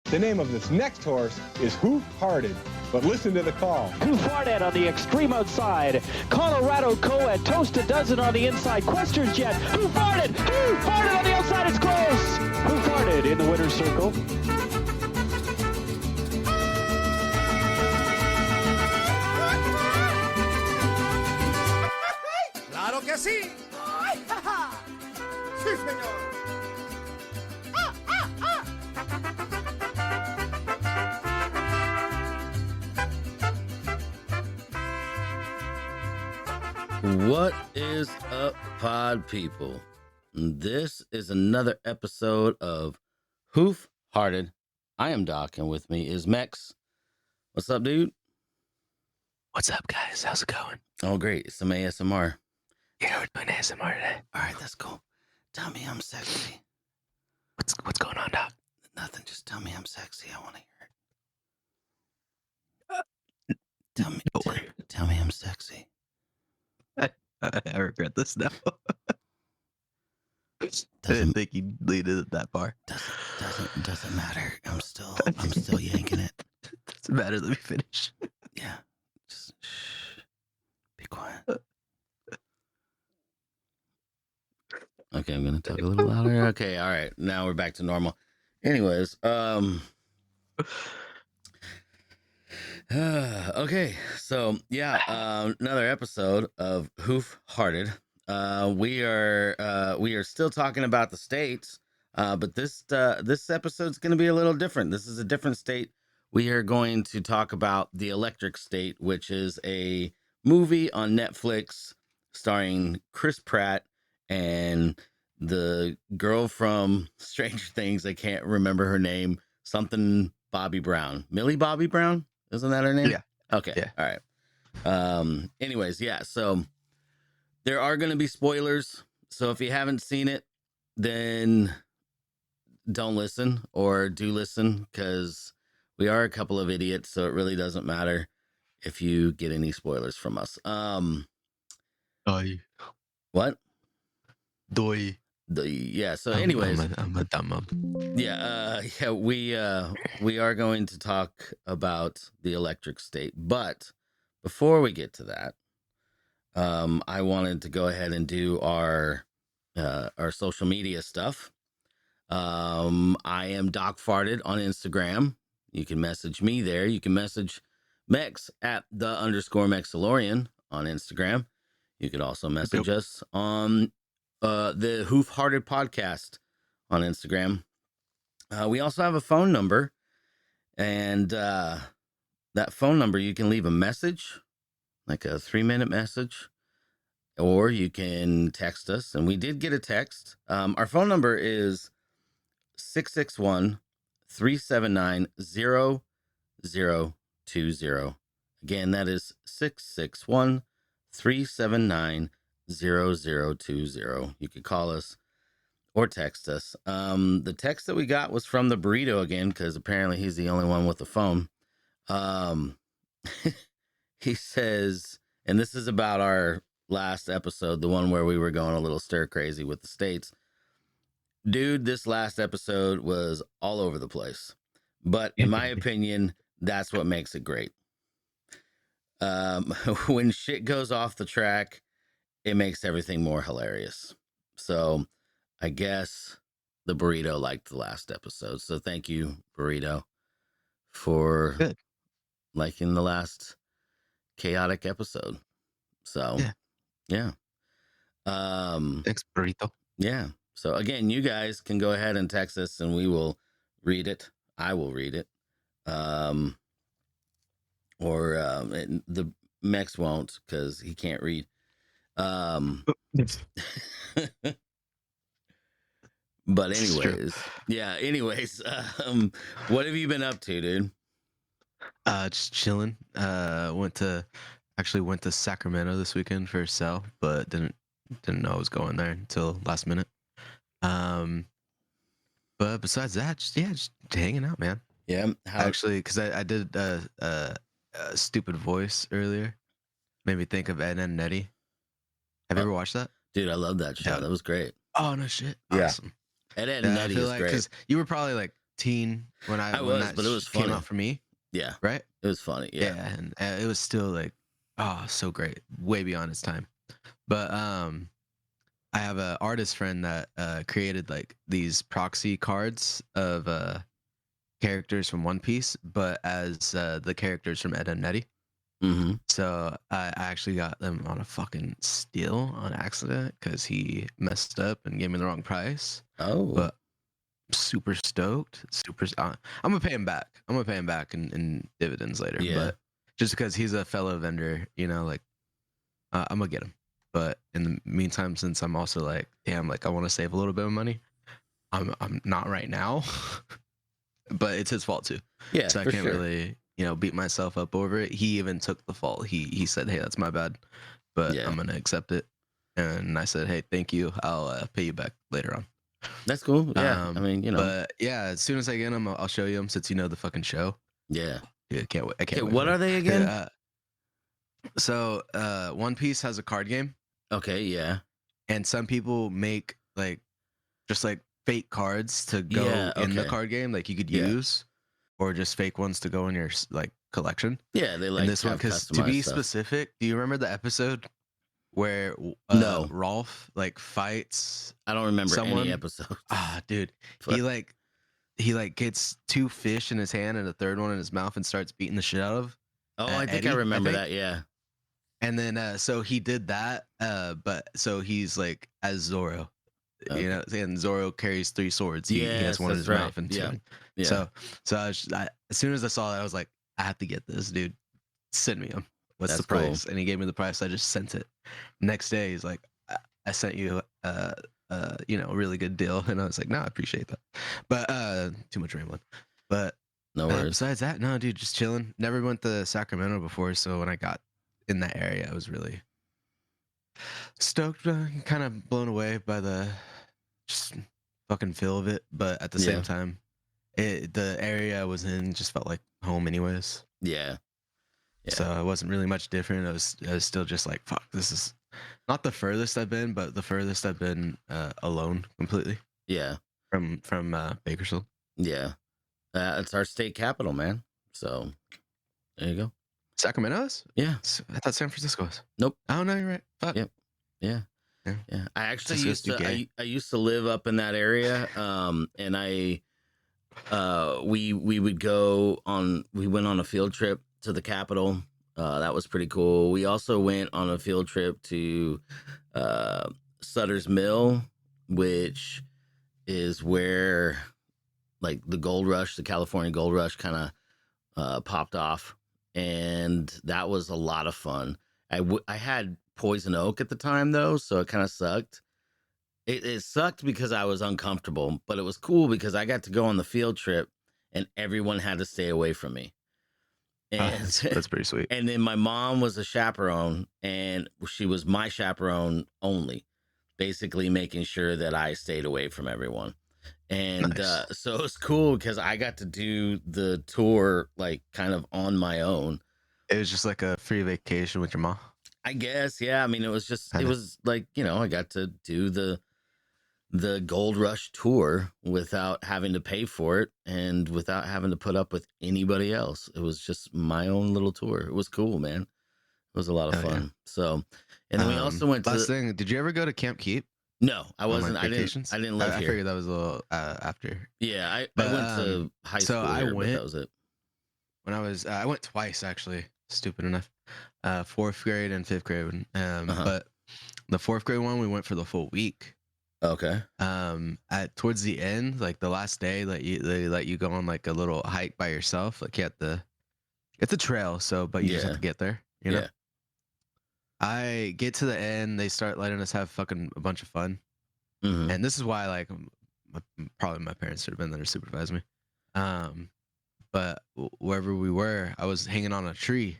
The name of this next horse is Hoof Hearted. But listen to the call. Hoof Hearted on the extreme outside. Colorado Co-Ed, Toast a Dozen on the inside. Quester's Jet. Hoof Hearted! Hoof Hearted on the outside. It's close. Hoof Hearted in the winner's circle. ¡Claro que sí! ¡Ay, ja, ja! ¡Sí, señor! What is up, pod people? This is another episode of Hoof Hearted. I am Doc, and with me is Mex. What's up, dude? What's up, guys? How's it going? Oh, great. It's some ASMR. Yeah, we're doing ASMR today. All right, that's cool. Tell me I'm sexy. What's going on, Doc? Nothing. Just tell me I'm sexy. I want to hear it. Don't worry. Tell me I'm sexy. I regret this now. I didn't think you lead it that far. Doesn't matter. I'm still yanking it. Doesn't matter. Let me finish. Yeah. Just shh. Be quiet. Okay, I'm gonna talk a little louder. Okay, all right. Now we're back to normal. Anyways, okay, so yeah, another episode of Hoof Hearted. We are still talking about the states, but this episode's going to be a little different. This is a different state. We are going to talk about The Electric State, which is a movie on Netflix starring Chris Pratt and the girl from Stranger Things. I can't remember her name. Something Bobby Brown. Millie Bobby Brown? Isn't that her name? Yeah. Okay. Yeah. All right. Anyways, yeah. So there are going to be spoilers. So if you haven't seen it, then don't listen, or do listen, because we are a couple of idiots. So it really doesn't matter if you get any spoilers from us. Doi. What? Doi. Yeah. So anyways, I'm a dumb up. yeah, we are going to talk about The Electric State, but before we get to that, I wanted to go ahead and do our social media stuff. I am Doc Farted on Instagram. You can message me there. You can message Mex at _Mexalorian on Instagram. You could also message us on the Hoof Hearted podcast on Instagram. We also have a phone number, and that phone number, you can leave a message, like a 3-minute message, or you can text us. And we did get a text. Our phone number is 661-379-0020. Again, that is 661-379-0020. You can call us or text us. The text that we got was from the burrito again, because apparently he's the only one with the phone. He says, and this is about our last episode, the one where we were going a little stir crazy with the states. Dude, this last episode was all over the place. But in my opinion, that's what makes it great. When shit goes off the track, it makes everything more hilarious. So I guess the burrito liked the last episode. So thank you, burrito, for liking the last chaotic episode. So yeah. Thanks, burrito. Yeah. So again, you guys can go ahead and text us and we will read it. I will read it. The Mex won't, because he can't read. But anyways, what have you been up to, dude? Just chilling. Went to Sacramento this weekend for a sale, but didn't know I was going there until last minute. But besides that, just hanging out, man. Yeah, actually, because I did a stupid voice earlier, made me think of Ed, Edd n Eddy. Have you ever watched that? Dude, I love that show. Yeah. That was great. Oh no shit! Yeah. Awesome. Ed, Edd n Eddy is like, great. Because you were probably like teen when I when was, that but it was came funny. out for me, Yeah, right? it was funny. Yeah. And it was still like, oh, so great, way beyond its time. But I have an artist friend that created like these proxy cards of characters from One Piece, but as the characters from Ed and Eddie. Mm-hmm. So I actually got them on a fucking steal on accident because he messed up and gave me the wrong price. Oh. But super stoked. I'm gonna pay him back. I'm gonna pay him back in dividends later. Yeah. But just because he's a fellow vendor, you know, like I'm gonna get him. But in the meantime, since I'm also like, damn, like I want to save a little bit of money, I'm not right now. But it's his fault too. Yeah, So I for can't sure. really, you know, beat myself up over it. He even took the fault. He said, "Hey, that's my bad, but Yeah. I'm gonna accept it." And I said, "Hey, thank you. I'll pay you back later on." That's cool. Yeah. I mean, you know. But yeah, as soon as I get him, I'll show you him since you know the fucking show. Yeah. Yeah, I can't wait. I Okay, can't wait. what are they again? So One Piece has a card game, Okay, yeah. and some people make like just like fake cards to go Yeah, in the okay. card game, like you could Yeah. use, or just fake ones to go in your like collection. Yeah, they like And this one, have because to be customized stuff. specific, do you remember the episode where No. Rolf like fights I don't remember someone? any episodes. Ah, dude, But- he like gets 2 fish in his hand and a third one in his mouth and starts beating the shit out of. Oh, I think Eddie, I I remember think? that. Yeah. And then so he did that, but so he's like as Zoro, Okay. you know, and Zoro carries 3 swords. He has Yes, one in that's his right. mouth and 2. Yeah. Yeah. So as soon as I saw that, I was like, I have to get this, dude. Send me him. What's That's the price? And he gave me the price. I just sent it. Next day, he's like, I sent you, you know, a really good deal. And I was like, no, I appreciate that. But too much rambling. But No worries. besides that, no, dude, just chilling. Never went to Sacramento before, so when I got in that area, I was really stoked, kind of blown away by the just fucking feel of it. But at the Yeah. same time, the area I was in just felt like home, anyways. Yeah. Yeah. So it wasn't really much different. I was still just like, fuck, this is not the furthest I've been, but the furthest I've been alone completely Yeah. from Bakersfield. Yeah. It's our state capital, man. So there you go. Sacramento is? Yeah. I thought San Francisco was. Nope. Oh no, you're right. Fuck. Yep. Yeah. Yeah. Yeah. I actually Francisco's used too to gay. I used to live up in that area. And we went on a field trip to the Capitol. That was pretty cool. We also went on a field trip to Sutter's Mill, which is where like the gold rush, the California gold rush kind of popped off. And that was a lot of fun. I had poison oak at the time though, so it kind of sucked. It sucked because I was uncomfortable, but it was cool because I got to go on the field trip and everyone had to stay away from me. And That's pretty sweet. and then my mom was a chaperone and she was my chaperone only, basically making sure that I stayed away from everyone. And Nice. so it was cool because I got to do the tour like kind of on my own. It was just like a free vacation with your mom. I guess, yeah. I mean, it was like, you know, I got to do the Gold Rush tour without having to pay for it and without having to put up with anybody else. It was just my own little tour. It was cool, man. It was a lot of Hell fun. yeah. So, and then we also went to last thing. Did you ever go to Camp Keep? No, I on, wasn't. like, I didn't vacations? live I here. figured that was a little after. Yeah, I But, went to high so school I here, but went- that was it. When I went twice actually. Stupid enough. 4th grade and 5th grade. But the 4th grade one, we went for the full week. Okay. At towards the end, like the last day, they let you go on like a little hike by yourself. Like it's a trail, so but you just have Yeah. to get there. You know. Yeah. I get to the end, they start letting us have fucking a bunch of fun. Mhm. And this is why, like, probably my parents should have been there to supervise me. But wherever we were, I was hanging on a tree,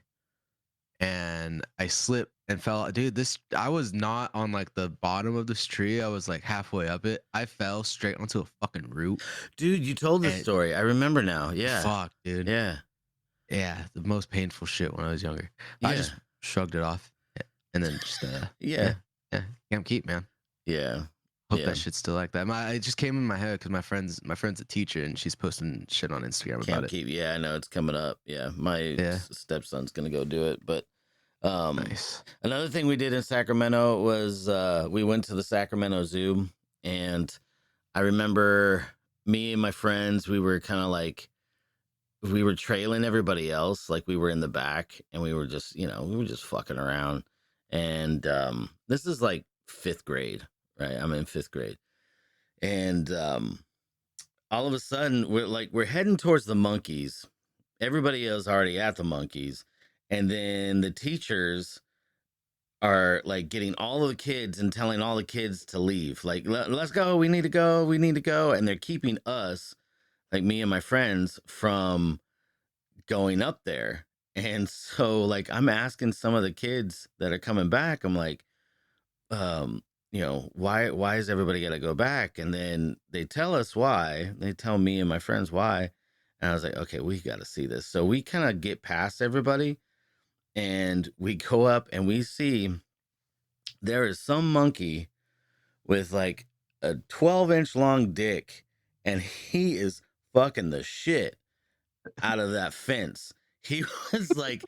and I slipped and fell. Dude, I was not on like the bottom of this tree. I was like halfway up it. I fell straight onto a fucking root. Dude, you told this And- story. I remember now. Yeah. Fuck, dude. Yeah. Yeah, the most painful shit when I was younger. I Yeah. just shrugged it off, and then just Yeah. yeah, Camp Keep, man. Yeah. Hope Yeah. that shit's still like that. It just came in my head because my friend's a teacher and she's posting shit on Instagram about it. Yeah, I know it's coming up. Yeah, my stepson's gonna go do it. But Nice. another thing we did in Sacramento was we went to the Sacramento Zoo, and I remember me and my friends, we were kind of like, we were trailing everybody else, like we were in the back, and we were just, we were just fucking around. And this is like 5th grade, right? I'm in 5th grade, and all of a sudden we're heading towards the monkeys. Everybody else already at the monkeys, and then the teachers are like getting all of the kids and telling all the kids to leave. Like, let's go. We need to go. We need to go. And they're keeping us, like me and my friends, from going up there. And so, like, I'm asking some of the kids that are coming back, I'm like, why is everybody got to go back? And then they tell us why. They tell me and my friends why. And I was like, okay, we got to see this. So we kind of get past everybody and we go up and we see there is some monkey with like a 12-inch long dick, and he is fucking the shit out of that fence. He was like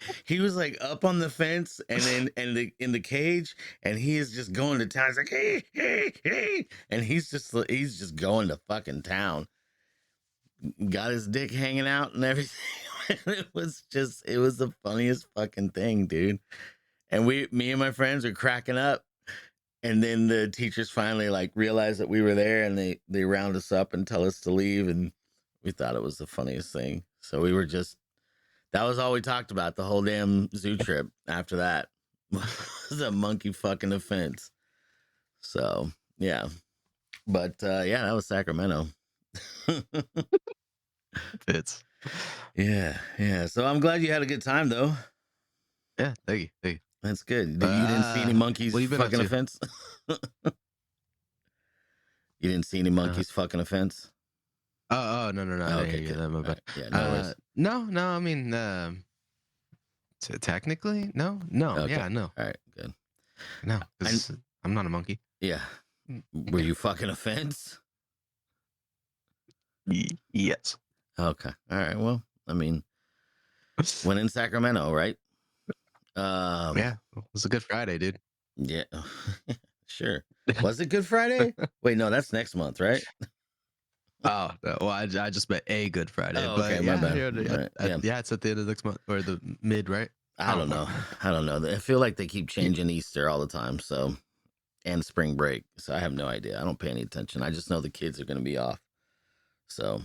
up on the fence and in the cage, and he is just going to town. He's like, hey, hey, hey, and he's just going to fucking town. Got his dick hanging out and everything. It was the funniest fucking thing, dude. And me and my friends are cracking up. And then the teachers finally like realized that we were there, and they round us up and tell us to leave. And we thought it was the funniest thing. So we were that was all we talked about the whole damn zoo trip after that. Was a monkey fucking offense. So yeah. But yeah, that was Sacramento. Fits. Yeah. So I'm glad you had a good time though. Yeah, thank you. That's good. You didn't see any monkeys fucking a fence? You didn't see any monkeys fucking a fence? Oh, no. Oh, okay, good. My bad. Yeah, no worries. No. I mean, technically, no. Okay. Yeah, no. All right, good. No, 'cause I'm not a monkey. Yeah. Were you fucking a fence? Yes. Okay. All right. Well, I mean, when in Sacramento, right? Yeah, it was a good Friday, dude. Yeah. Sure. Was it Good Friday? Wait, no, that's next month, right? Oh, no, well, I just meant a Good Friday. Oh, but okay, my bad. Yeah, it's at the end of next month or the mid, right? I don't know. I feel like they keep changing Easter all the time, so, and spring break. So I have no idea. I don't pay any attention. I just know the kids are going to be off. So,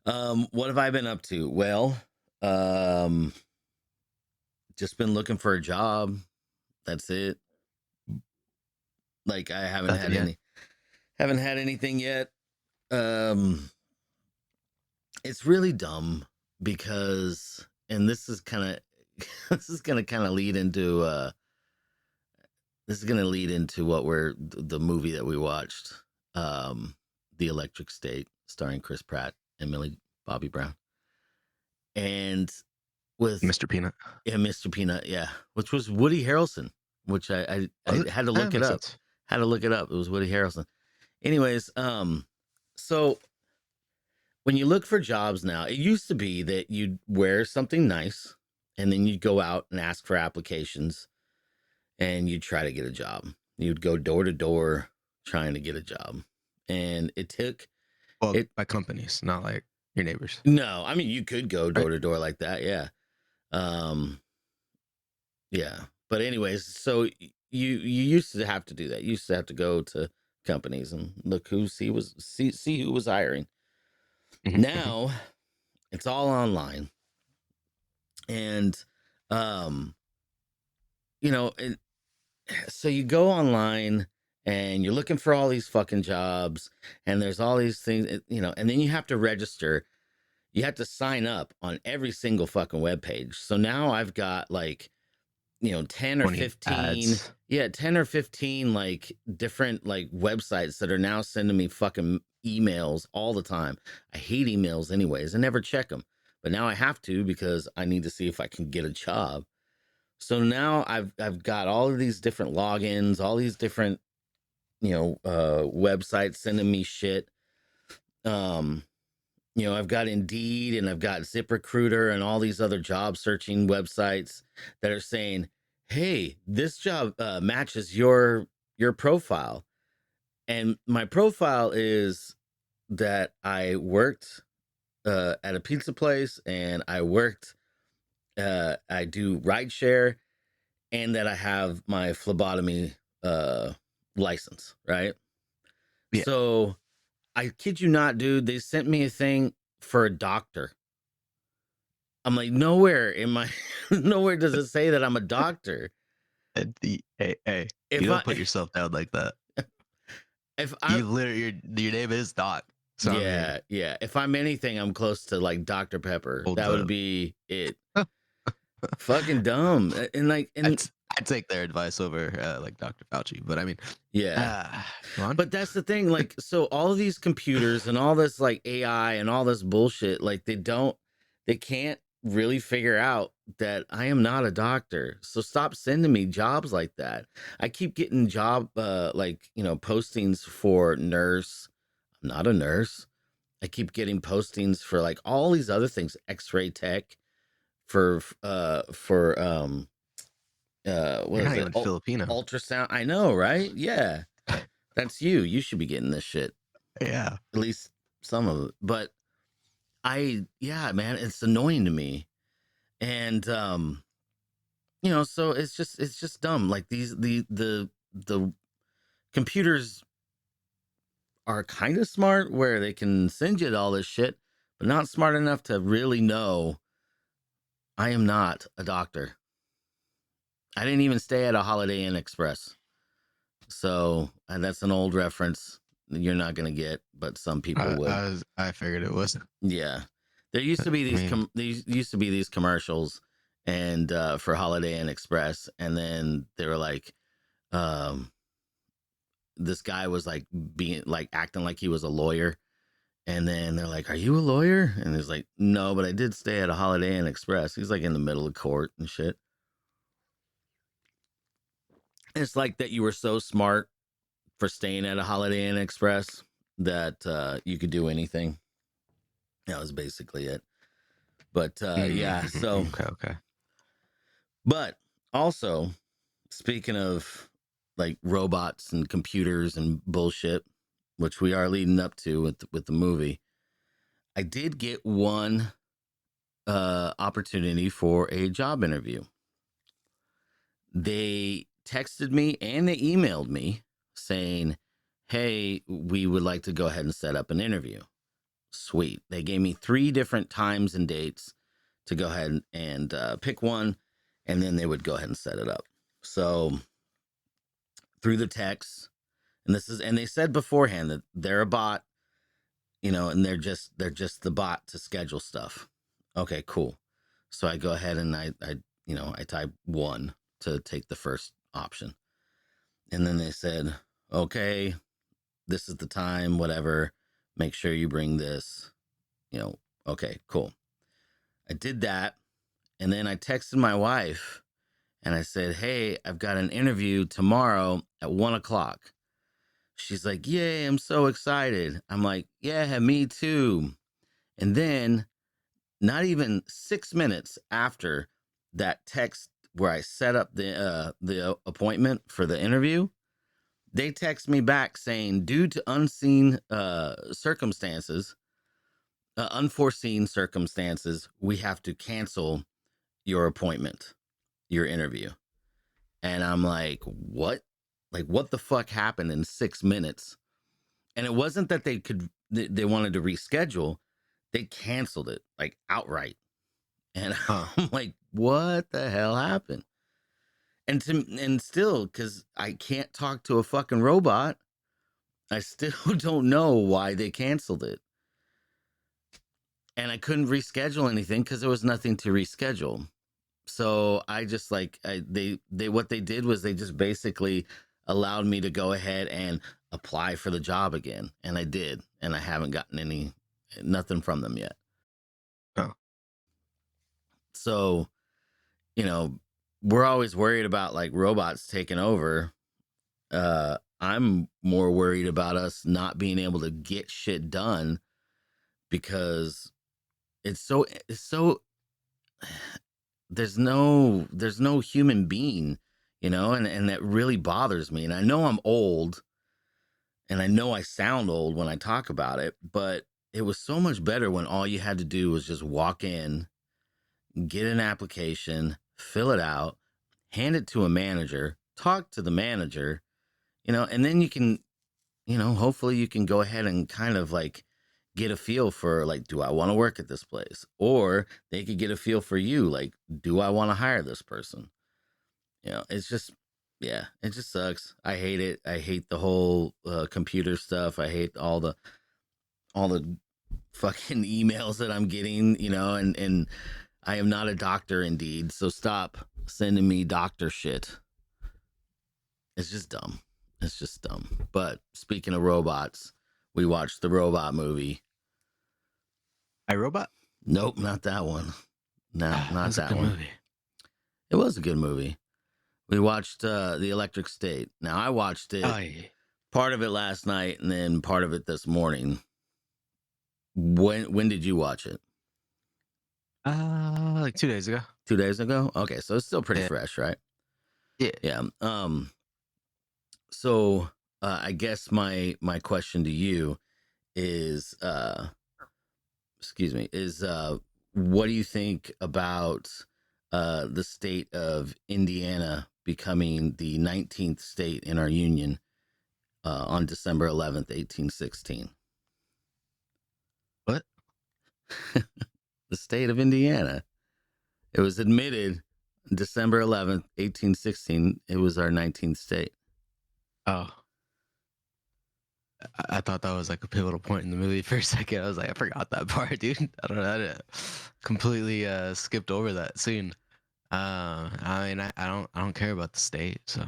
what have I been up to? Well, just been looking for a job. That's it. Like I haven't had anything yet. It's really dumb because, and this is going to kind of lead into the movie that we watched, The Electric State, starring Chris Pratt and Millie Bobby Brown, and with Mr. Peanut. Yeah, Mr. Peanut, yeah, which was Woody Harrelson, which I had to look it up. Had to look it up. It was Woody Harrelson. Anyways, so when you look for jobs now, it used to be that you'd wear something nice and then you'd go out and ask for applications and you'd try to get a job. You'd go door to door trying to get a job. And it took... Well, by companies, not like your neighbors. No, I mean, you could go door to door like that, yeah. Yeah. But anyways, so you used to have to do that. You used to have to go to companies and look see who was hiring. Now it's all online. And so you go online and you're looking for all these fucking jobs, and there's all these things, and then you have to register. You have to sign up on every single fucking web page. So now I've got like, 10 or 15 ads. Yeah, 10 or 15 like different like websites that are now sending me fucking emails all the time. I hate emails anyways. I never check them, but now I have to because I need to see if I can get a job. So now I've got all of these different logins, all these different websites sending me shit. I've got Indeed and I've got ZipRecruiter and all these other job searching websites that are saying, hey, this job matches your profile. And my profile is that I worked at a pizza place, and I do rideshare, and that I have my phlebotomy license, right? Yeah. So I kid you not, dude, they sent me a thing for a doctor. I'm like, nowhere nowhere does it say that I'm a doctor. Hey, If you don't I- put yourself down like that. If I, You literally, your name is Doc. So I mean, yeah. If I'm anything, I'm close to like Dr. Pepper. Hold That would up. be it. Fucking dumb. And I'd take their advice over like Dr. Fauci, but I mean, yeah. go on. But that's the thing, like, so all of these computers and all this like AI and all this bullshit, like they can't really figure out that I am not a doctor. So stop sending me jobs like that. I keep getting job postings for nurse. I'm not a nurse. I keep getting postings for like all these other things, x-ray tech, for what You're is not it? even Filipino. Ultrasound. I know, right? Yeah. That's you. You should be getting this shit. Yeah. At least some of it. But man, it's annoying to me. And so it's just dumb. Like the computers are kind of smart where they can send you all this shit, but not smart enough to really know I am not a doctor. I didn't even stay at a Holiday Inn Express. So that's an old reference you're not going to get, but some people would. I figured it was. Yeah. There used to be these commercials and for Holiday Inn Express, and then they were like this guy was like being like acting like he was a lawyer, and then they're like, "Are you a lawyer?" And he's like, "No, but I did stay at a Holiday Inn Express." He's like in the middle of court and shit. It's like that you were so smart for staying at a Holiday Inn Express that you could do anything. That was basically it. But yeah, so okay. But also, speaking of like robots and computers and bullshit, which we are leading up to with the movie, I did get one opportunity for a job interview. They texted me and they emailed me saying, "Hey, we would like to go ahead and set up an interview." Sweet. They gave me 3 different times and dates to go ahead and pick one, and then they would go ahead and set it up. So through the text, and they said beforehand that they're a bot, and they're just the bot to schedule stuff. Okay, cool. So I go ahead and I type 1 to take the first option. And then they said, "Okay, this is the time, whatever. Make sure you bring this." Okay, cool. I did that. And then I texted my wife and I said, "Hey, I've got an interview tomorrow at 1:00. She's like, "Yay, I'm so excited." I'm like, "Yeah, me too." And then not even 6 minutes after that text where I set up the appointment for the interview, they text me back saying, "Due to unforeseen circumstances, we have to cancel your appointment, your interview." And I'm like, "What? Like, what the fuck happened in 6 minutes?" And it wasn't that they wanted to reschedule. They canceled it like outright. And I'm like, "What the hell happened?" And still, because I can't talk to a fucking robot, I still don't know why they canceled it. And I couldn't reschedule anything because there was nothing to reschedule. So I just what they did was they just basically allowed me to go ahead and apply for the job again. And I did. And I haven't gotten nothing from them yet. Oh. So, we're always worried about like robots taking over. I'm more worried about us not being able to get shit done because it's so there's no human being, and that really bothers me. And I know I'm old and I know I sound old when I talk about it, but it was so much better when all you had to do was just walk in, get an application, fill it out, hand it to a manager, talk to the manager, and then you can, hopefully you can go ahead and kind of like get a feel for like, do I want to work at this place? Or they could get a feel for you, like, do I want to hire this person? It's just, yeah, it just sucks. I hate it. I hate the whole computer stuff. I hate all the fucking emails that I'm getting, and I am not a doctor indeed. So stop sending me doctor shit. It's just dumb. It's just dumb. But speaking of robots, we watched the robot movie. iRobot? Nope, not that one. No, not That's a that good one. movie. It was a good movie. We watched The Electric State. Now I watched it, Oh, yeah. part of it last night and then part of it this morning. When did you watch it? Like 2 days ago. 2 days ago? Okay, so it's still pretty Yeah. fresh, right? Yeah. Yeah. So I guess my question to you is what do you think about the state of Indiana becoming the 19th state in our union on December 11th, 1816? What? The state of Indiana. It was admitted December 11th, 1816. It was our 19th state. Oh. I thought that was like a pivotal point in the movie for a second. I was like, I forgot that part, dude. I don't know. I completely skipped over that scene. I mean, I don't care about the state. So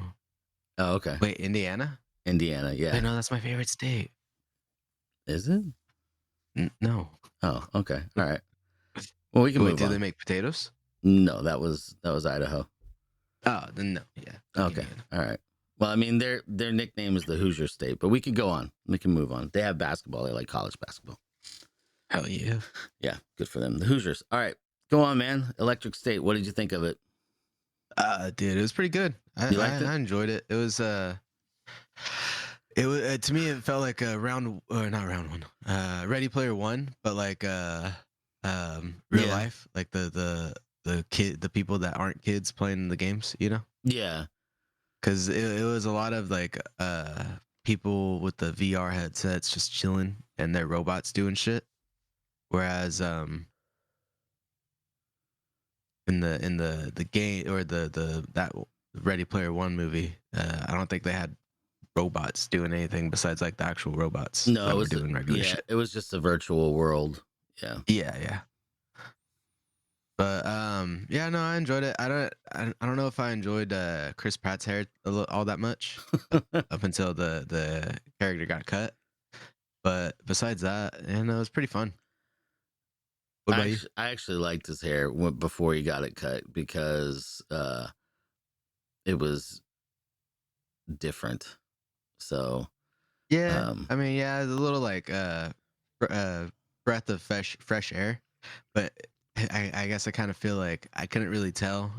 Oh, okay. wait, Indiana? Indiana, yeah. Wait, no, that's my favorite state. Is it? No. Oh, okay. All right. Well, we can Wait, move do on. they make potatoes? No, that was Idaho. Oh, then no. Yeah. Okay. Indiana. All right. Well, I mean, their nickname is the Hoosier State, but we could go on. We can move on. They have basketball. They like college basketball. Hell yeah. Yeah, good for them. The Hoosiers. All right. Go on, man. Electric State. What did you think of it? Dude, it was pretty good. You liked it? I enjoyed it. It was to me it felt like a round or not round one. Ready Player One, but like real Yeah. life, like the people that aren't kids playing the games, Yeah. Because it was a lot of like people with the VR headsets just chilling and their robots doing shit. Whereas in the game or that Ready Player One movie, I don't think they had robots doing anything besides like the actual robots No, that it were was doing regular yeah, shit. it was just a virtual world. Yeah. Yeah. But yeah, no, I enjoyed it. I don't know if I enjoyed Chris Pratt's hair all that much up until the character got cut. But besides that, yeah, no, it was pretty fun. What about you? I actually liked his hair before he got it cut because it was different. So Yeah, I mean, yeah, it's a little like breath of fresh air, but I guess I kind of feel like I couldn't really tell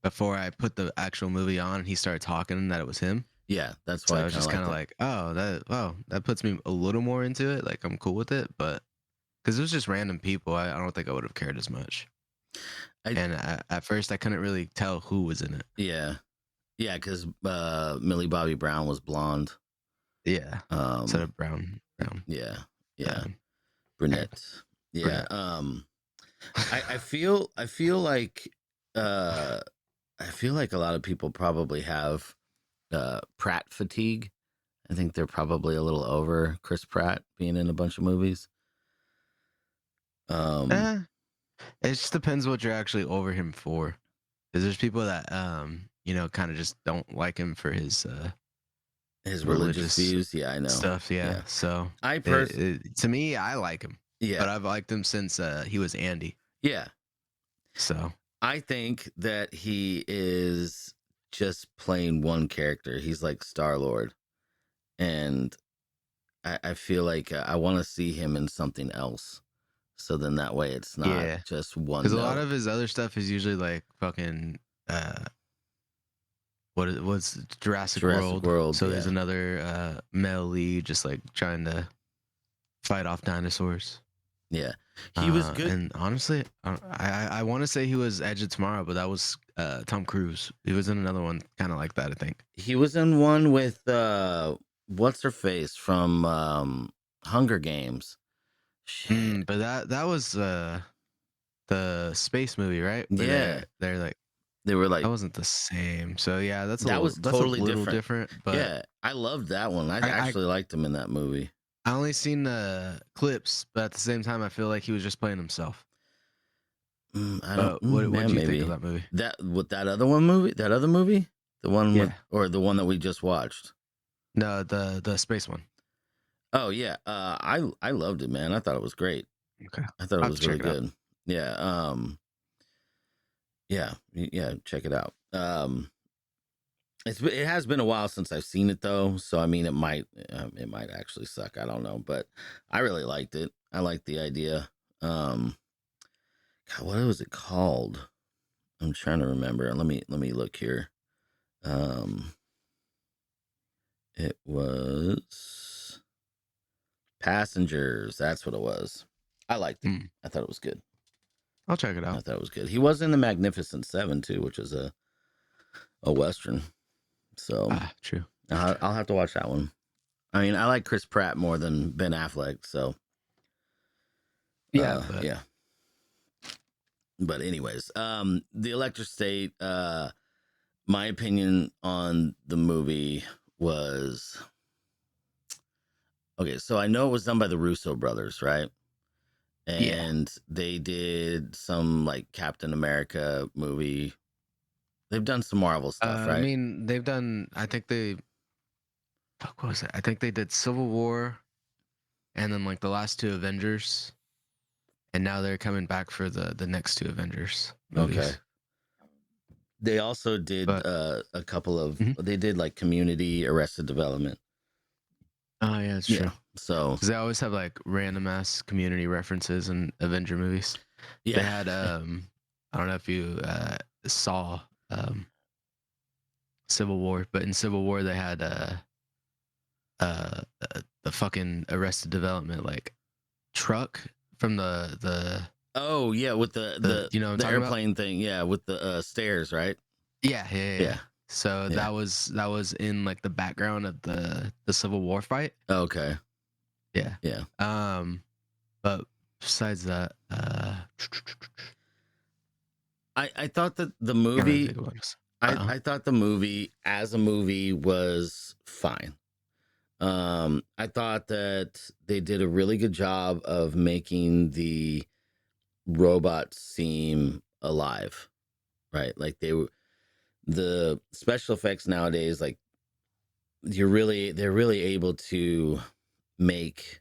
before I put the actual movie on and he started talking that it was him. yeah, that's So why I was just kind of like, oh, that puts me a little more into it. Like I'm cool with it, but because it was just random people, I don't think I would have cared as much. And at first, I couldn't really tell who was in it. Yeah, because Millie Bobby Brown was blonde. Yeah, instead of brown. Yeah, Um, brunette. Yeah. brunette. I feel like a lot of people probably have Pratt fatigue. I think they're probably a little over Chris Pratt being in a bunch of movies. It just depends what you're actually over him for. Because there's people that kind of just don't like him for his religious views. Yeah, I know stuff. Yeah. So to me, I like him. Yeah, But I've liked him since he was Andy. Yeah. So I think that he is just playing one character. He's like Star-Lord. and I feel like I want to see him in something else. So then that way it's not Yeah. just one Because a note. lot of his other stuff is usually like fucking what's Jurassic World. So he's yeah. another male lead just like trying to fight off dinosaurs. Yeah, he was good. And honestly, I want to say he was Edge of Tomorrow, but that was Tom Cruise. He was in another one kind of like that, I think. He was in one with what's her face from Hunger Games. Shit. But that was the space movie, right? Where Yeah. they're like They were like that wasn't the same. So yeah, that's totally a little different. But yeah, I loved that one. I actually liked him in that movie. I only seen the clips, but at the same time, I feel like he was just playing himself. I don't. What do you maybe think of that movie? That other movie, the one Yeah. or the one that we just watched. No, the space one. Oh yeah, I loved it, man. I thought it was great. Okay, I thought it was really good. Out. Yeah. Yeah. Check it out. It has been a while since I've seen it though, so I mean it might actually suck. I don't know, but I really liked it. I liked the idea. God, what was it called? I'm trying to remember. Let me look here. It was Passengers. That's what it was. I liked it. I thought it was good. I'll check it out. I thought it was good. He was in the Magnificent Seven too, which is a Western. So true. I'll have to watch that one. I mean, I like Chris Pratt more than Ben Affleck, so yeah, yeah. But anyways, the Electric State. My opinion on the movie was okay. So I know it was done by the Russo brothers, right? And they did some like Captain America movie. They've done some Marvel stuff, right? I mean, they've done. I think they. What was it? I think they did Civil War, and then like the last two Avengers, and now they're coming back for the next two Avengers movies. Okay. They also did a couple of. They did like Community, Arrested Development. Oh yeah, that's true. So because they always have like random ass Community references in Avenger movies. Yeah. They had I don't know if you saw Civil War, but in Civil War they had the fucking Arrested Development like truck from the oh yeah, with the you know the airplane thing, yeah, with the stairs, right? Yeah. So that was in like the background of the Civil War fight. Okay. Yeah. But besides that, I thought that the movie I thought the movie as a movie was fine. I thought that they did a really good job of making the robots seem alive, right? Like the special effects nowadays, like they're really able to make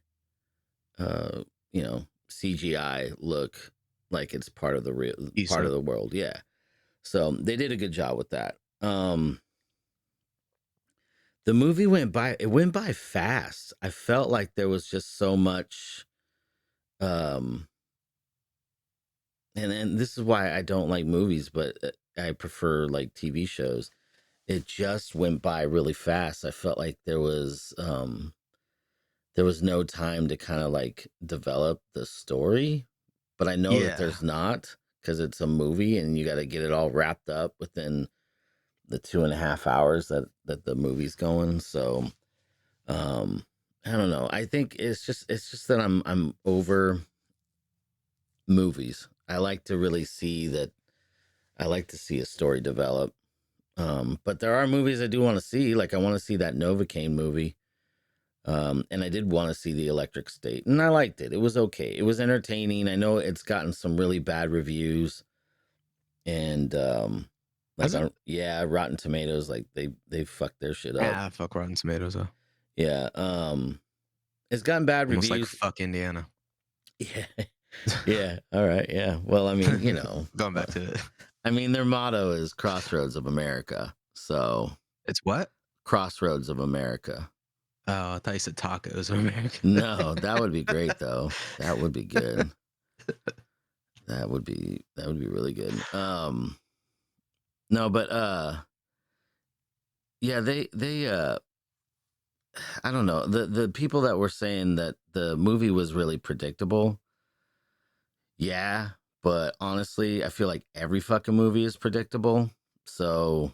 CGI look like it's part of the real part of the world. Yeah. So they did a good job with that. The movie went by fast. I felt like there was just so much and this is why I don't like movies, but I prefer like TV shows. It just went by really fast. I felt like there was no time to kind of like develop the story, but I know that there's not, because it's a movie and you got to get it all wrapped up within the 2.5 hours that the movie's going. So I don't know. I think it's just that I'm over movies. I like to really see that. I like to see a story develop. But there are movies I do want to see. Like I want to see that Novocaine movie. And I did want to see the Electric State, and I liked it. It was okay. It was entertaining. I know it's gotten some really bad reviews, and Rotten Tomatoes, like they fucked their shit up. Yeah, fuck Rotten Tomatoes though. Yeah, it's gotten bad Almost reviews. like fuck Indiana. Yeah. All right. Yeah. Well, I mean, going back to it. I mean, their motto is Crossroads of America. So it's what? Crossroads of America. Oh, I thought you said tacos. American. No, that would be great though. That would be good. That would be really good. No, but yeah, they I don't know. The people that were saying that the movie was really predictable. Yeah, but honestly, I feel like every fucking movie is predictable. So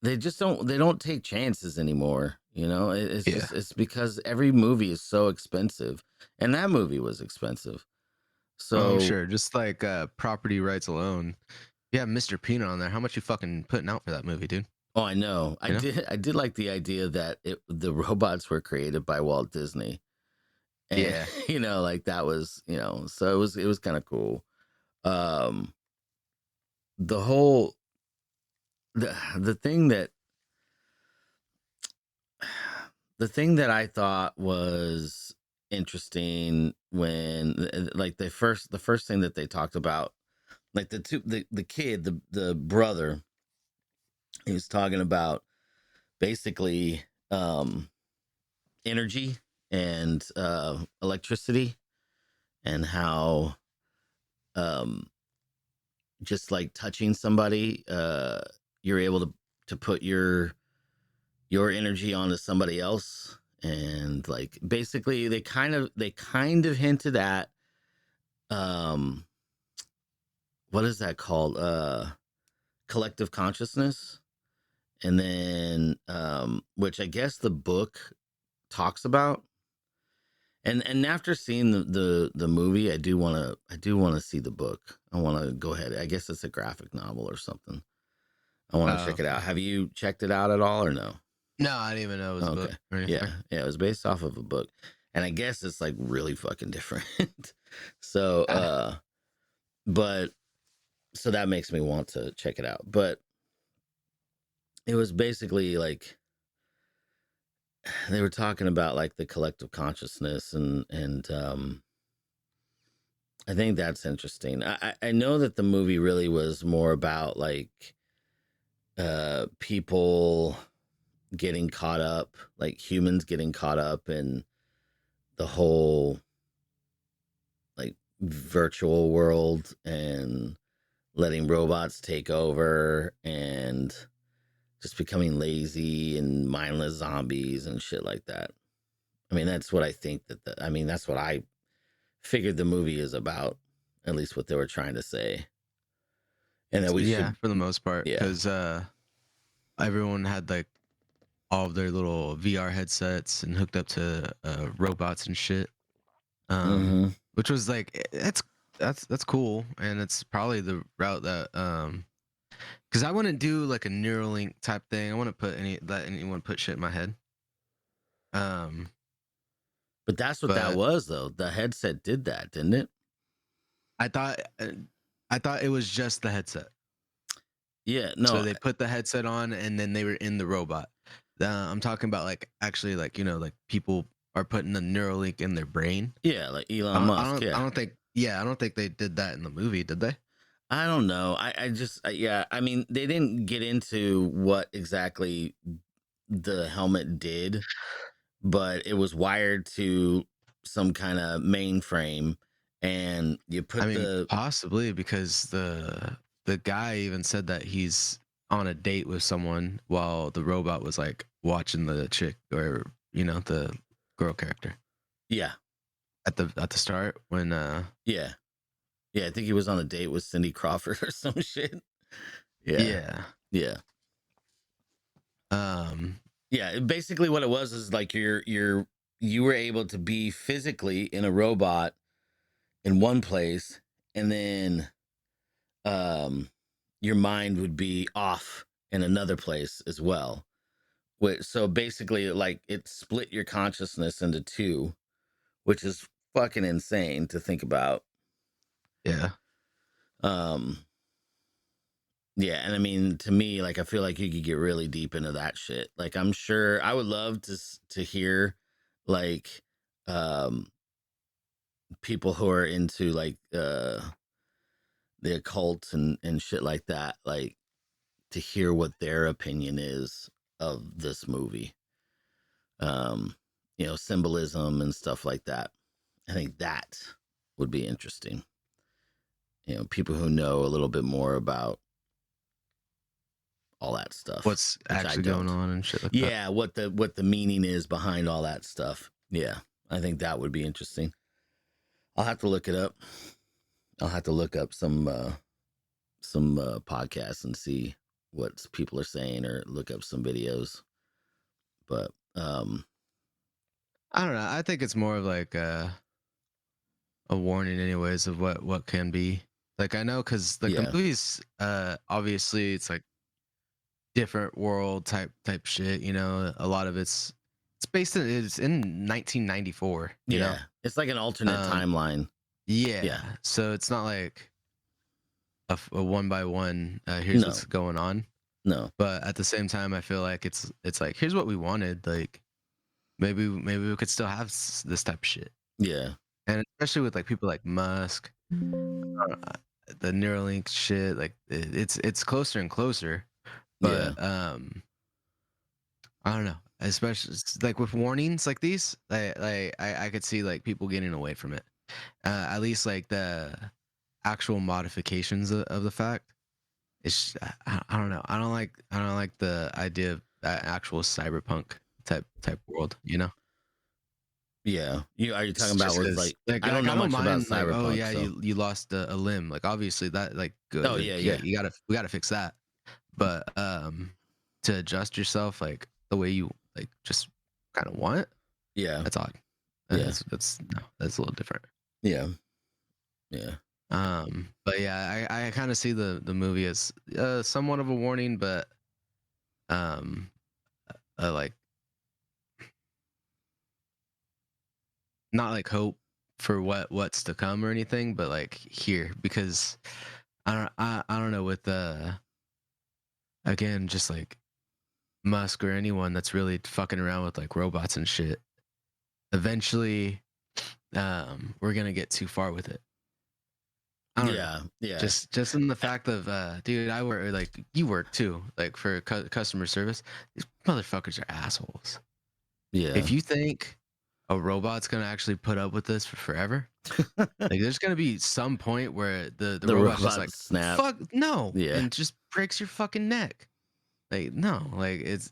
they don't take chances anymore, you know? It's Yeah. just it's because every movie is so expensive. And that movie was expensive. Oh, I'm So, sure. Just like property rights alone. Yeah, Mr. Peanut on there. How much you fucking putting out for that movie, dude? oh, I know. You know? I did like the idea that the robots were created by Walt Disney. And Yeah. you know, like that was, you know, so it was kind of cool. Um the whole the thing that the thing that I thought was interesting when like the first thing that they talked about, like the kid, the brother, he was talking about basically energy and electricity, and how um just like touching somebody, you're able to put your energy onto somebody else. And like basically they kind of hinted at um what is that called, collective consciousness. And then which I guess the book talks about. And after seeing the movie, I do want to see the book. I want to go ahead. I guess it's a graphic novel or something. I want to check it Okay. out. Have you checked it out at all or no? No, I didn't even know it was a Okay. book or Yeah. anything. Yeah, it was based off of a book. And I guess it's like really fucking different. So but so that makes me want to check it out. But it was basically like they were talking about like the collective consciousness, and I think that's interesting. I know that the movie really was more about like people getting caught up, like humans getting caught up in the whole like virtual world and letting robots take over and just becoming lazy and mindless zombies and shit like that. I mean, that's what I think I mean, that's what I figured the movie is about, at least what they were trying to say. And that we Yeah, should, for the most part, yeah. because everyone had like all of their little VR headsets and hooked up to robots and shit. Mm-hmm. Which was like that's cool, and it's probably the route that because I wouldn't do like a Neuralink type thing. I wouldn't let anyone put shit in my head. Um, But that's what that but was, though. The headset did that, didn't it? I thought I thought it was just the headset. Yeah, So no, they put the headset on, and then they were in the robot. I'm talking about like actually like like people are putting the Neuralink in their brain. yeah, like Elon Musk, I yeah. don't think yeah I don't think they did that in the movie, did they? I don't know. I just, yeah, I mean, they didn't get into what exactly the helmet did, but it was wired to some kind of mainframe, and you I put mean, the, possibly because the guy even said that he's on a date with someone while the robot was like watching the chick or the girl character yeah, at the start when yeah. Yeah, I think he was on a date with Cindy Crawford or some shit. Yeah. yeah Yeah. um Yeah, basically what it was is like you were able to be physically in a robot in one place, and then your mind would be off in another place as well. So basically like it split your consciousness into two, which is fucking insane to think about. yeah Um Yeah, and I mean, to me, like, I feel like you could get really deep into that shit. Like, I'm sure I would love to hear, like, um, people who are into like the occult and shit like that, like, to hear what their opinion is of this movie. symbolism and stuff like that. I think that would be interesting. People who know a little bit more about all that stuff. What's actually going on and shit like that. Yeah, what the meaning is behind all that stuff. Yeah, I think that would be interesting. I'll have to look it up. I'll have to look up some podcasts and see what people are saying, or look up some videos. But I don't know. I think it's more of like a warning, anyways, of what can be. Like, I know, because like the movies, obviously it's like different world type shit. A lot of it's in 1994. You know, it's like an alternate timeline. Yeah. So it's not like a one by one. Here's what's going on. No. But at the same time, I feel like it's like, here's what we wanted. Like, maybe we could still have this type of shit. Yeah. And especially with like people like Musk, the Neuralink shit. Like, it's closer and closer. But I don't know. Especially like with warnings like these, I could see like people getting away from it. At least like the actual modifications of the fact. It's I don't know. I don't like the idea of actual cyberpunk type world. Yeah. Are you talking about with like I don't like, know much about like, cyberpunk. oh yeah, so. you lost a limb. Like, obviously that, like, good. Oh like, yeah. we gotta fix that. But to adjust yourself like the way you like just kind of want, that's odd. That's a little different. Yeah. But yeah, I kind of see the movie as somewhat of a warning, but like, not like hope for what's to come or anything, but like here, because I don't know, with again, just like Musk or anyone that's really fucking around with like robots and shit, eventually we're gonna get too far with it. I don't know. Just in the fact of dude, I work, like, you work too, like, for customer service. These motherfuckers are assholes. If you think a robot's gonna actually put up with this for forever, like, there's gonna be some point where the robot's just like, snap. Fuck no, and just breaks your fucking neck. Like, no, like, it's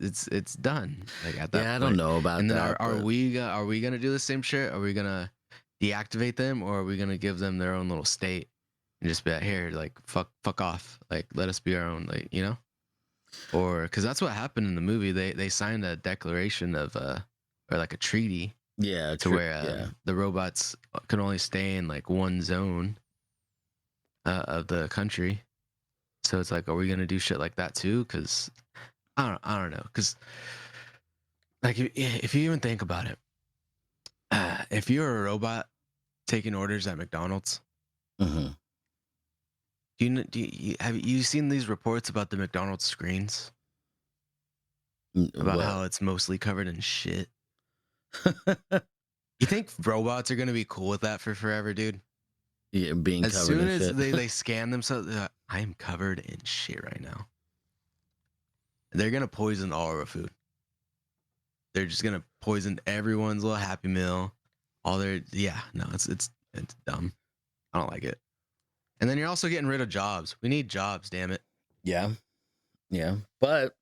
done. Like, at that point. I don't know about and then that. Are we gonna do the same shit? Are we gonna deactivate them, or are we gonna give them their own little state and just be like, here, like, fuck off, like, let us be our own, like, or because that's what happened in the movie. They signed a declaration of or like a treaty, to where the robots can only stay in like one zone of the country. So it's like, are we gonna do shit like that too? Because I don't know. Because like, if you even think about it, if you're a robot taking orders at McDonald's, have you seen these reports about the McDonald's screens? About how it's mostly covered in shit. You think robots are gonna be cool with that for forever, dude? Yeah, being as covered soon in as shit. they scan themselves, I am covered in shit right now. They're gonna poison all our food. They're just gonna poison everyone's little Happy Meal. All their it's dumb. I don't like it. And then you're also getting rid of jobs. We need jobs, damn it. Yeah. But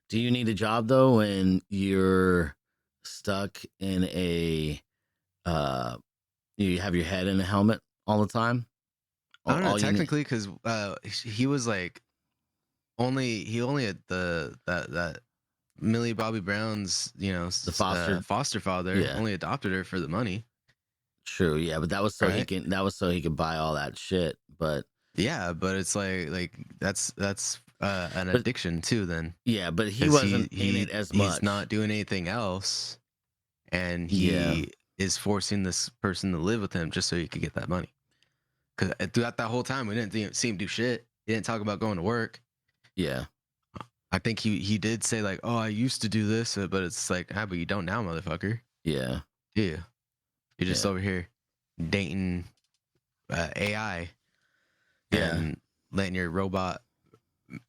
do you need a job though when you're stuck in a you have your head in a helmet all the time? I don't know, technically, because he was like he only had that Millie Bobby Brown's, the foster father only adopted her for the money. True, yeah, but that was so he could buy all that shit. But yeah, but it's like that's an addiction too. Then but he wasn't in it as much. He's not doing anything else, and he is forcing this person to live with him just so he could get that money. Because throughout that whole time, we didn't see him do shit. He didn't talk about going to work. Yeah. I think he did say like, oh, I used to do this, but it's like, but you don't now, motherfucker. Yeah. You're just over here dating AI and letting your robot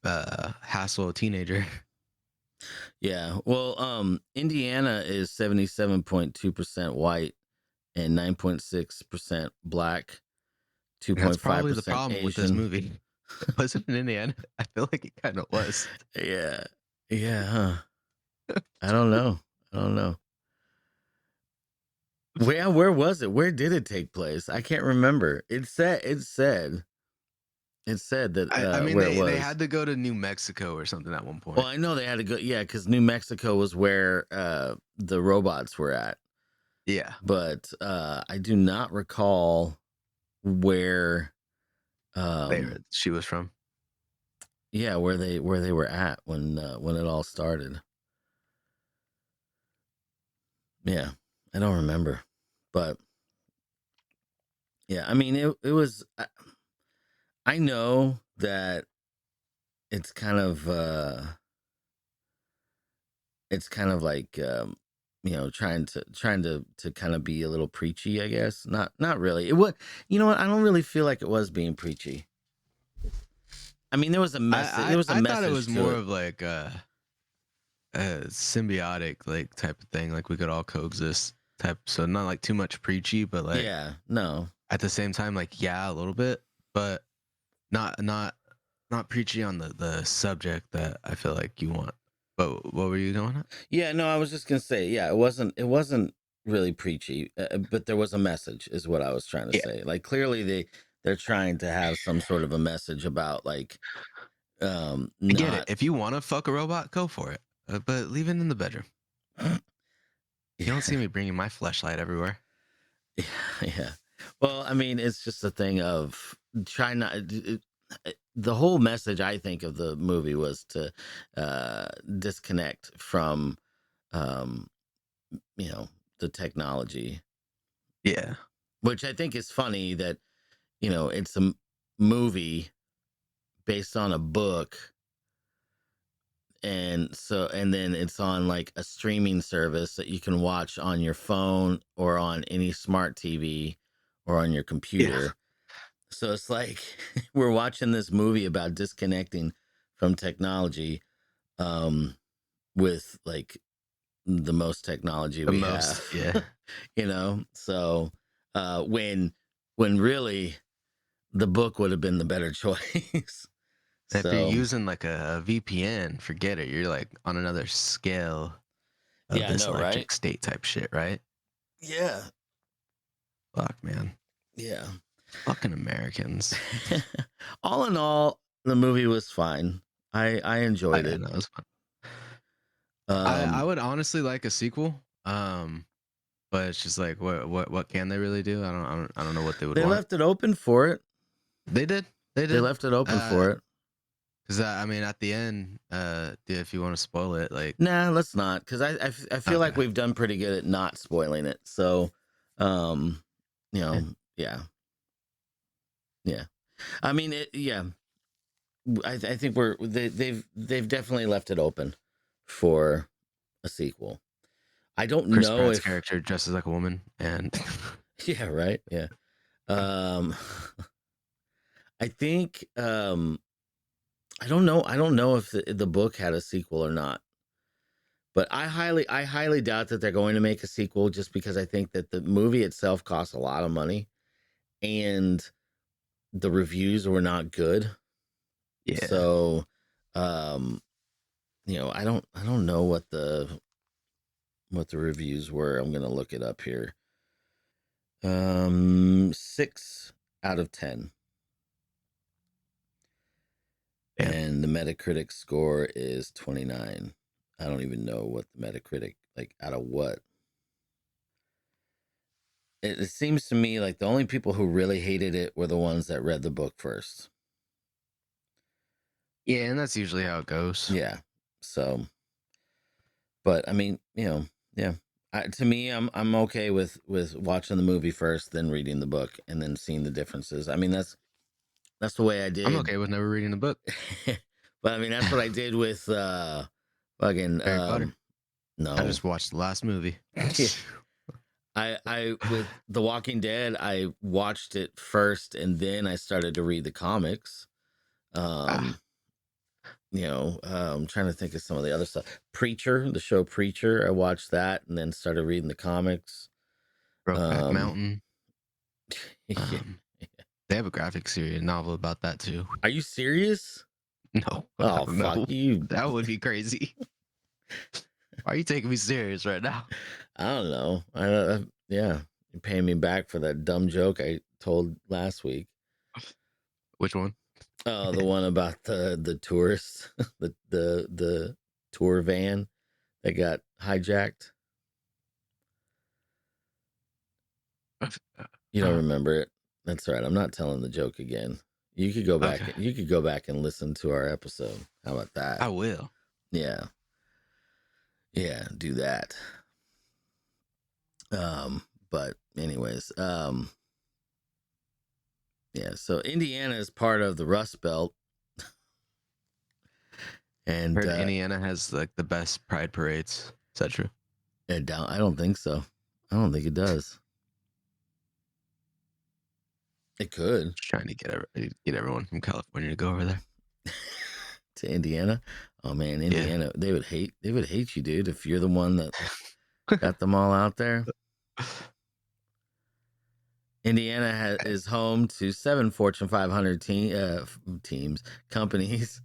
hassle a teenager. Yeah. Well, Indiana is 77.2% white and 9.6% black, That's probably the 2.5% problem with this Asian. movie. Was it in Indiana? I feel like it kind of was. Yeah. Yeah, huh. I don't know. I don't know. Where was it? Where did it take place? I can't remember. It said that I mean, where it they was. had to go to New Mexico or something at one Well, point. I know they had to go, yeah, because New Mexico was where the robots were at. Yeah. But I do not recall where She was from. yeah, where they were at when it all started. Yeah, I don't remember, but yeah, I mean it was. I know that it's kind of like trying to kind of be a little preachy, I guess. Not really. It was, you know what? I don't really feel like it was being preachy. I mean, there was a message. There was a I thought it message was to more it. of like a symbiotic like type of thing, like we could all coexist type. So not like too much preachy, but like Yeah, no. at the same time, like yeah, a little bit, but not preachy on the subject that I feel like you want. But what were you going at? Yeah, no, I was just gonna say, yeah, it wasn't really preachy, but there was a message, is what I was trying to Yeah, say. Like clearly they're trying to have some sort of a message about like I get it. not If you want to fuck a robot, go for it. But leave it in the bedroom. You don't see yeah, me bringing my fleshlight everywhere. yeah, yeah. Well, I mean, it's just a thing of trying not. The whole message, I think, of the movie was to disconnect from, um, you know, the technology, Yeah, which I think is funny that it's a movie based on a book, and then it's on like a streaming service that you can watch on your phone or on any smart TV or on your yeah. computer. So it's like we're watching this movie about disconnecting from technology, um with like the most technology The we most, have. yeah. So when really the book would have been the better choice. And if you're So using like a VPN, forget it. You're like on another scale of yeah, I this know, right? electric state type shit, right? Yeah, Fuck, man. yeah. Fucking Americans. All in all, the movie was fine. I enjoyed I it. know it's fun. I Um, would honestly like a sequel. But it's just like what can they really do? I don't know what they would they want. left it open for it. They did. They They did. left it open for it. Because I mean, at the end, if you want to spoil it, like, Nah, let's not, because I feel like okay, we've done pretty good at not spoiling it. So, um, yeah. yeah, yeah. I mean, yeah. I think they've definitely left it open for a sequel. I don't Chris know Pratt's if character dresses like a woman, and yeah, right, yeah. Um, I think I don't know. I don't know if the book had a sequel or not. But I highly doubt that they're going to make a sequel, just because I think that the movie itself cost a lot of money and the reviews were not good. yeah, So, um, I don't know what the reviews were. I'm gonna look it up here. 6 out of 10, yeah. and the Metacritic score is 29. I don't even know what the Metacritic, like, out of what. It seems to me like the only people who really hated it were the ones that read the book first. Yeah, and that's usually how it goes. Yeah. So, but I mean, yeah. To me, I'm okay with watching the movie first, then reading the book, and then seeing the differences. I mean, that's the way I I'm did. okay with never reading the book. But I mean, that's what I did with fucking Harry Potter. I no. just watched the last movie. Yeah. I with The Walking Dead, I watched it first and then I started to read the comics. Ah, I'm trying to think of some of the other stuff. Preacher, the show Preacher, I watched that and then started reading the comics. Brokeback Mountain. Yeah. They have a graphic series novel about that too. Are you serious? No. Oh, No. fuck you. That would be crazy. Why are you taking me serious right now? I don't know. Yeah, you're paying me back for that dumb joke I told last week. Which one? Oh, the one about the tourists, the tour van that got hijacked. You don't remember it? That's right. I'm not telling the joke again. You could go back. Okay. You could go back and listen to our episode. How about that? I will. Yeah. Yeah, do that. But anyways, yeah, so Indiana is part of the Rust Belt. And Heard Indiana has like the best pride parades. Is that true? I don't think so. I don't think it does. It could. Just trying to get everyone from California to go over there. To Indiana. Oh man, Indiana, yeah. They would hate you, dude, if you're the one that got them all out there. Indiana is home to 7 Fortune 500 companies.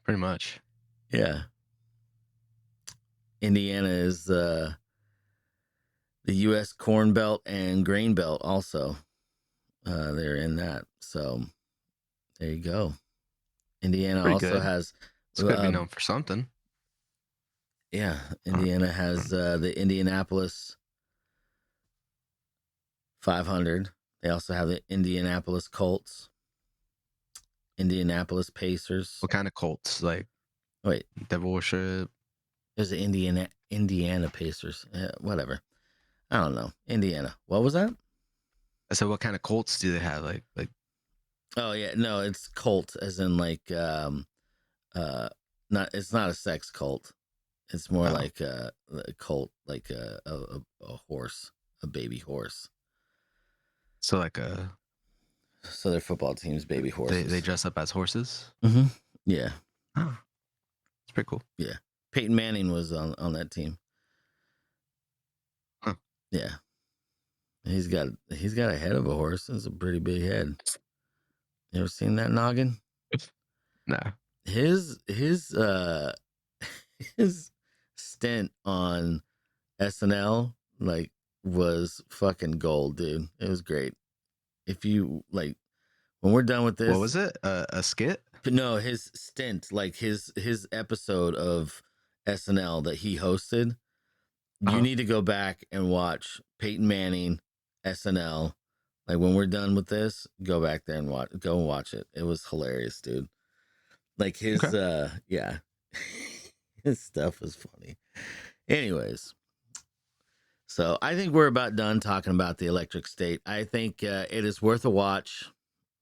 Pretty much. Yeah. Indiana is the U.S. Corn Belt and Grain Belt also. They're in that. So there you go. Indiana pretty also good. has... It's going to be known for something. Yeah. Indiana has the Indianapolis 500. They also have the Indianapolis Colts, Indianapolis Pacers. What kind of Colts? Like, wait, Devil Worship. There's the Indiana Pacers. Whatever. I don't know. Indiana. What was that? I said, what kind of Colts do they have? Like. Oh yeah, no, it's cult as in like not. It's not a sex cult. It's more like a cult, like a horse, a baby horse. So their football team's baby horses. They dress up as horses? Mm-hmm. Yeah. Oh, it's pretty cool. Yeah. Peyton Manning was on that team. Huh. Yeah. He's got a head of a horse. It's a pretty big head. You ever seen that noggin? No. His stint on SNL was fucking gold, dude. It was great. If you when we're done with this, what was it? A skit? No, his stint, his episode of SNL that he hosted. You need to go back and watch Peyton Manning SNL. When we're done with this, go back there and watch it. It was hilarious, dude. His yeah. His stuff was funny. Anyways, so I think we're about done talking about the Electric State. I think it is worth a watch.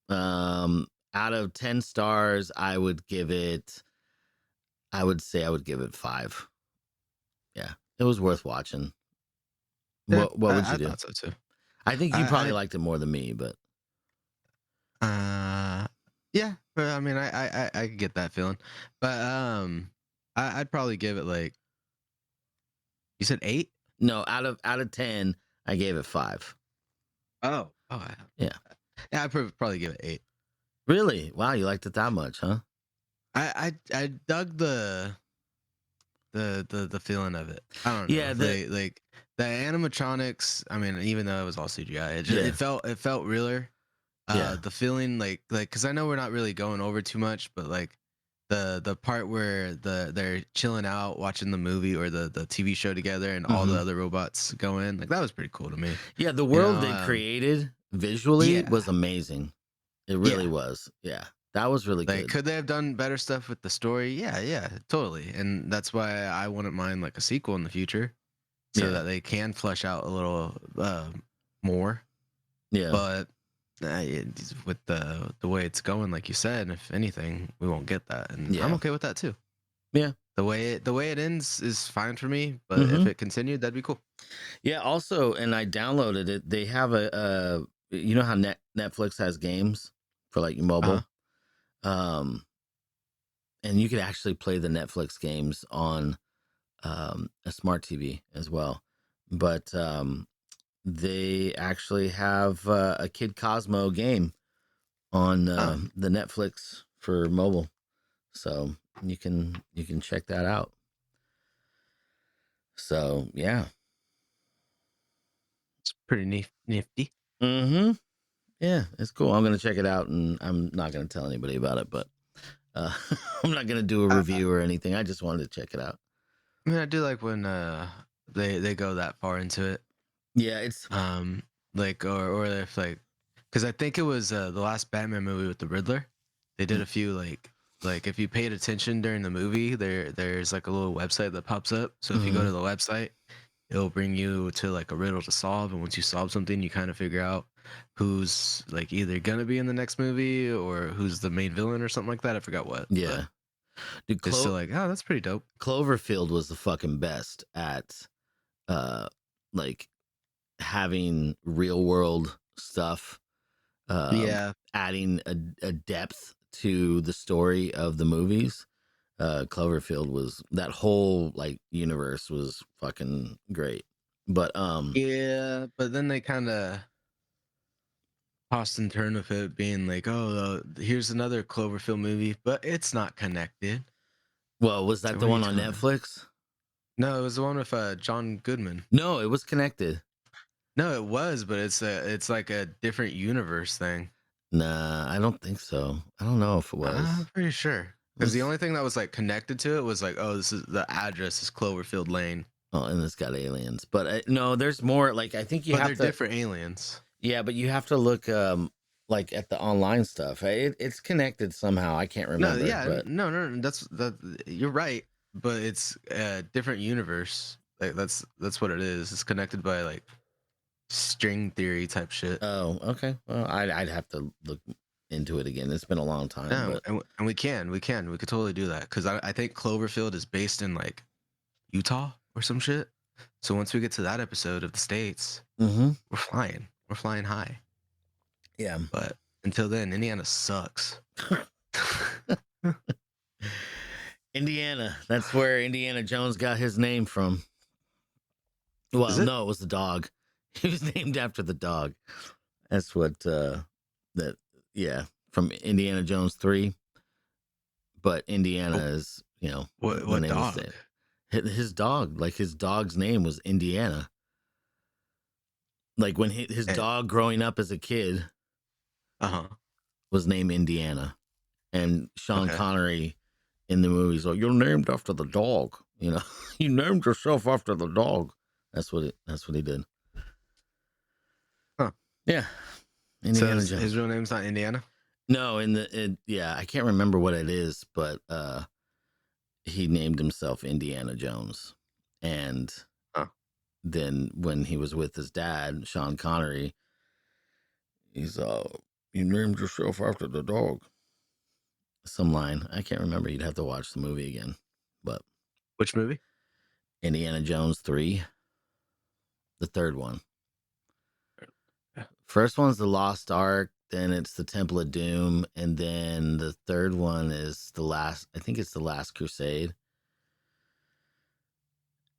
Out of 10 stars, I would say I would give it 5. Yeah, it was worth watching. Yeah, what would you do? I thought so too. I think you probably liked it more than me, but yeah, but I mean, I get that feeling, but I'd probably give it you said 8? No, out of 10, I gave it 5. Oh, yeah, I'd probably give it 8. Really? Wow, you liked it that much, huh? I dug the feeling of it. I don't know. Yeah, the animatronics. I mean, even though it was all CGI, it felt realer. The feeling because I know we're not really going over too much, but the part where they're chilling out watching the movie or the TV show together and all the other robots go in, that was pretty cool to me. Yeah, the world they created visually was amazing. It really was. Yeah. That was really good. Could they have done better stuff with the story? Yeah, totally. And that's why I wouldn't mind a sequel in the future, so that they can flesh out a little more. Yeah. But with the way it's going, like you said, if anything, we won't get that, and I'm okay with that too. Yeah. The way it ends is fine for me, but if it continued, that'd be cool. Yeah. Also, and I downloaded it. They have a you know how Netflix has games for mobile. and you could actually play the Netflix games on a smart TV as well. But they actually have a Kid Cosmo game on the Netflix for mobile, so you can check that out. So yeah, It's pretty nifty. mm-hmm. Yeah, it's cool. I'm gonna check it out, and I'm not gonna tell anybody about it, but I'm not gonna do a review or anything. I just wanted to check it out. I mean, I do like when they go that far into it. Yeah, it's Like or if like, because I think it was the last Batman movie with the Riddler. They did a few like if you paid attention during the movie, there's like a little website that pops up. So if you go to the website, it'll bring you to like a riddle to solve, and once you solve something, you kind of figure out who's like either gonna be in the next movie or who's the main villain or something like that. I forgot what. yeah. Dude, It's still like, oh, that's pretty dope. Cloverfield was the fucking best at like having real world stuff, Yeah. adding a depth to the story of the movies. Cloverfield was, that whole like universe was fucking great. But Yeah, but then they kind of tossed and turned with it being like, oh, here's another Cloverfield movie, but it's not connected. well, was that So the what are one you on talking Netflix? No, it was the one with John Goodman. No, it was connected. No, it was, but it's like a different universe thing. Nah, I don't think so. I don't know if it was. I'm pretty sure. Because the only thing that was like connected to it was like, oh, this is the address is Cloverfield Lane. Oh, and it's got aliens. But no, there's more. Like, I think you But have they're to. different aliens. Yeah, but you have to look like at the online stuff. It's connected somehow. I can't remember. No, yeah, but no, that you're right, but it's a different universe. Like that's what it is. It's connected by like string theory type shit. oh, okay. Well, I'd have to look into it again. It's been a long time. No, But and we could totally do that because I think Cloverfield is based in like Utah or some shit. So once we get to that episode of the States, we're flying high. Yeah. But until then, Indiana sucks. Indiana. That's where Indiana Jones got his name from. Well, no, it was the dog. He was named after the dog. That's what from Indiana Jones 3. But Indiana is, What the name dog? is his dog. Like his dog's name was Indiana. Like when his dog growing up as a kid was named Indiana. And Sean Connery in the movies, like, you're named after the dog. You named yourself after the dog. That's what he did. Huh. Yeah. Indiana So Jones. his real name's not Indiana? No, I can't remember what it is, but he named himself Indiana Jones. And then when he was with his dad, Sean Connery, he's you named yourself after the dog. Some line. I can't remember. You'd have to watch the movie again. But Which movie? Indiana Jones 3. The third one. First one's the Lost Ark, then it's the Temple of Doom, and then the third one is I think it's the Last Crusade.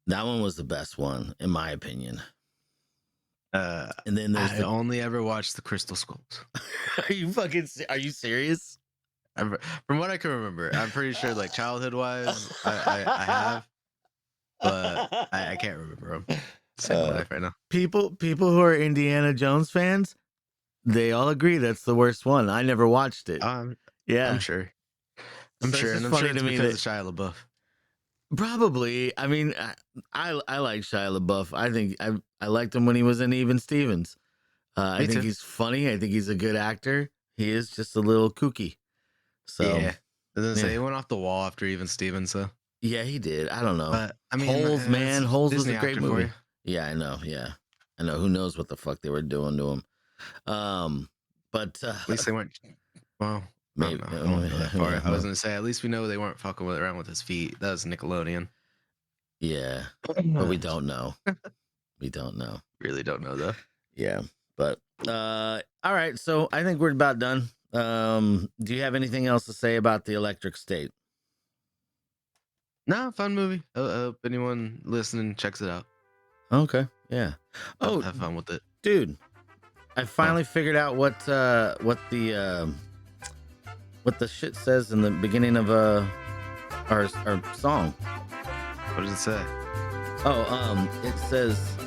That one was the best one, in my opinion. And then there's I only ever watched the Crystal Skulls. Are you serious? From what I can remember, I'm pretty sure, like childhood wise, I have, but I can't remember them. Life right now. People who are Indiana Jones fans, they all agree that's the worst one. I never watched it. Yeah, I'm sure. So And it's I'm funny sure it's to me because of Shia LaBeouf. Probably. I mean, I like Shia LaBeouf. I think I liked him when he was in Even Stevens. I think he's funny. I think he's a good actor. He is just a little kooky. So Yeah. Doesn't say he went off the wall after Even Stevens, though. yeah, he did. I don't know. But I mean, Holes, man. Holes was Disney a great actor for movie. you. Yeah, I know. Yeah, I know. Who knows what the fuck they were doing to him? But At least they weren't. Well, maybe I won't go that far. I was gonna say at least we know they weren't fucking around with his feet. That was Nickelodeon. Yeah, but we don't know. We don't know. Really don't know though. Yeah, but all right. So I think we're about done. Do you have anything else to say about the electric state? No, fun movie. I hope anyone listening checks it out. Okay, yeah. Oh, Have fun with it. dude, I finally figured out what the shit says in the beginning of our song. What does it say? Oh, it says.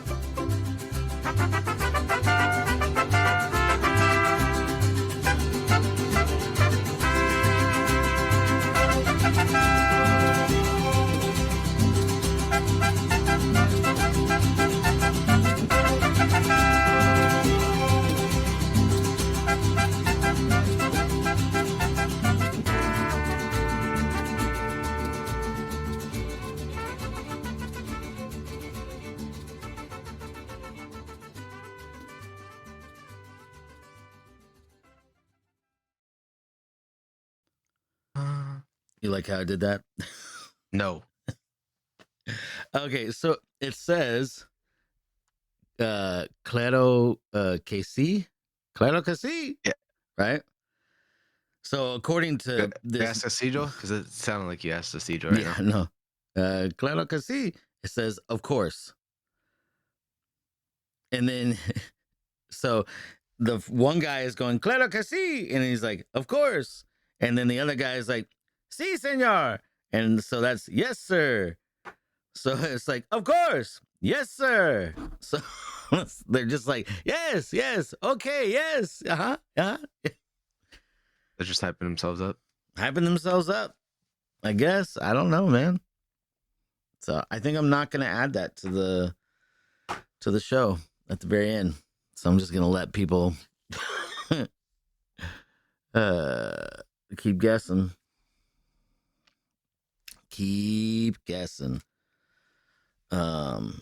You like how I did that? No. Okay, so it says claro que sí. Claro que sí. Yeah. Right? So according to You asked this, Cedro? Because it sounded like you asked Cedro right yeah, now. no. Claro que sí. It says of course. And then so the one guy is going claro que sí, and he's like of course. And then the other guy is like sí, señor. And so that's yes, sir. So it's like, of course, yes, sir. So they're just like, yes, okay, yes, uh-huh. They're just hyping themselves up. Hyping themselves up, I guess. I don't know, man. So I think I'm not gonna add that to the show at the very end. So I'm just gonna let people keep guessing. Keep guessing. The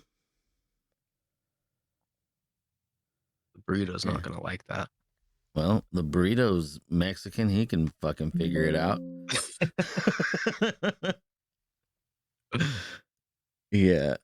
burrito's not gonna like that. Well, the burrito's Mexican. He can fucking figure it out. Yeah.